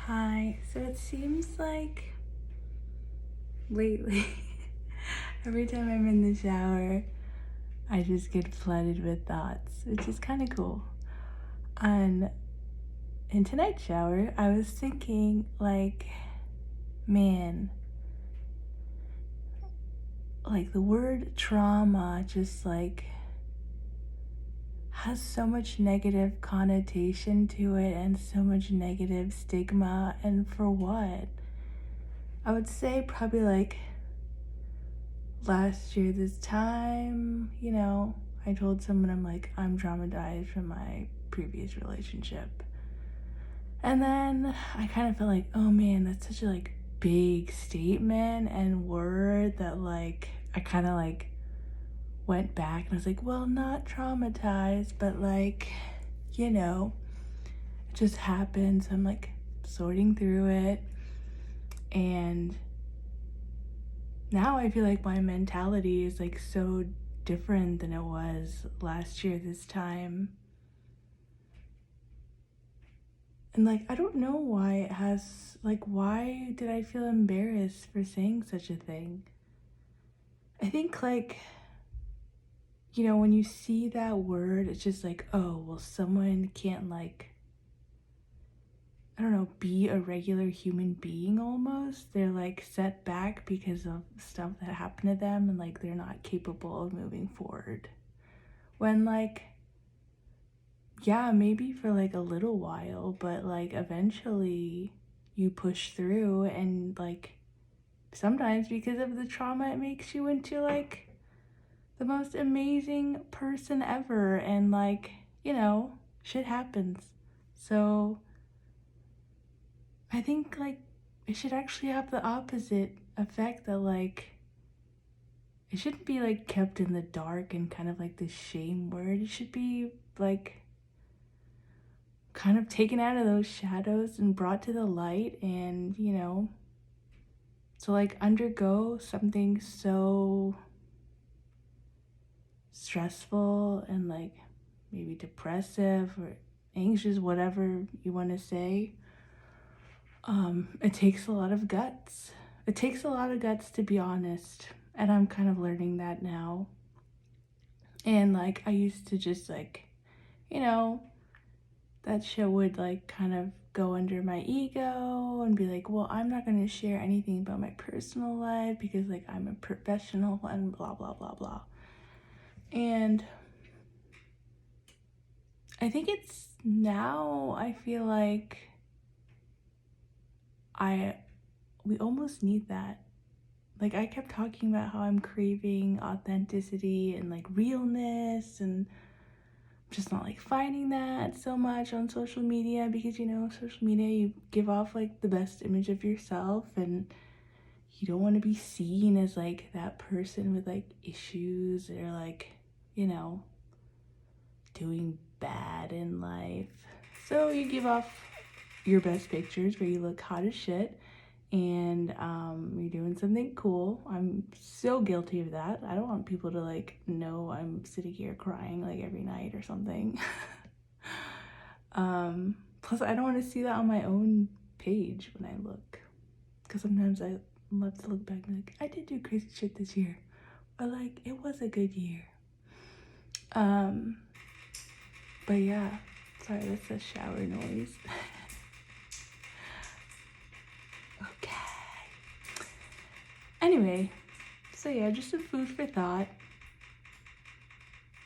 Hi. So it seems like lately, every time I'm in the shower, I just get flooded with thoughts, which is kind of cool. And in tonight's shower, I was thinking, man, the word trauma just has so much negative connotation to it and so much negative stigma. And for what? I would say probably last year this time, I told someone I'm traumatized from my previous relationship. And then I kind of felt like, oh man, that's such a big statement and word that I kind of went back and I was like, well, not traumatized, but it just happened. So I'm sorting through it, and now I feel like my mentality is so different than it was last year this time. And I don't know why it has why did I feel embarrassed for saying such a thing? I think when you see that word, it's just oh, well, someone can't I don't know, be a regular human being almost. They're set back because of stuff that happened to them, and they're not capable of moving forward. When yeah, maybe for a little while, but eventually you push through, and sometimes because of the trauma, it makes you into the most amazing person ever, and shit happens. So I think it should actually have the opposite effect, that it shouldn't be kept in the dark and kind of the shame word. It should be kind of taken out of those shadows and brought to the light, and to undergo something so stressful and maybe depressive or anxious, whatever you want to say. It takes a lot of guts. It takes a lot of guts, to be honest, and I'm kind of learning that now. And I used to just you know that shit would kind of go under my ego and be well, I'm not going to share anything about my personal life because I'm a professional and blah blah blah blah. And I think it's now, I feel we almost need that. I kept talking about how I'm craving authenticity and realness, and just not finding that so much on social media, because social media, you give off the best image of yourself, and you don't want to be seen as that person with issues, or doing bad in life. So you give off your best pictures where you look hot as shit, and you're doing something cool. I'm so guilty of that. I don't want people to know I'm sitting here crying every night or something. Plus I don't want to see that on my own page when I look, because sometimes I love to look back and be I did do crazy shit this year, but it was a good year. But yeah, sorry, that's a shower noise. Okay. Anyway, so yeah, just some food for thought.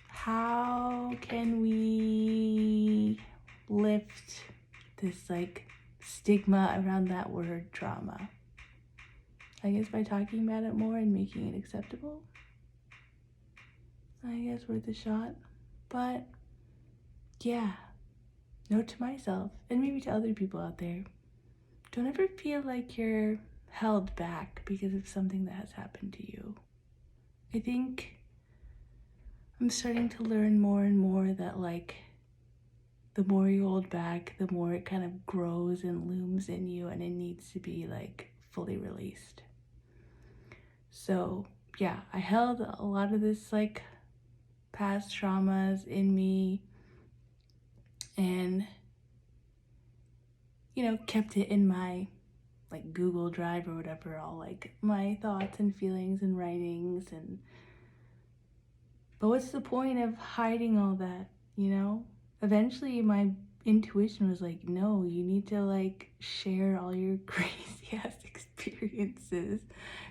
How can we lift this stigma around that word trauma? I guess by talking about it more and making it acceptable. I guess worth a shot. But yeah, note to myself, and maybe to other people out there, don't ever feel like you're held back because of something that has happened to you. I think I'm starting to learn more and more that the more you hold back, the more it kind of grows and looms in you, and it needs to be fully released. So yeah, I held a lot of this past traumas in me, and kept it in my like Google Drive or whatever, all like my thoughts and feelings and writings. But what's the point of hiding all that? Eventually my intuition was like, no, you need to like share all your crazy ass experiences,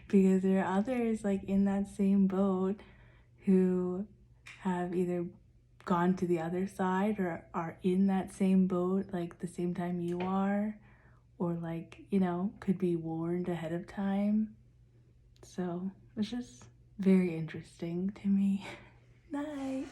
because there are others like in that same boat who have either gone to the other side or are in that same boat like the same time you are, or like, could be warned ahead of time. So it's just very interesting to me. Night.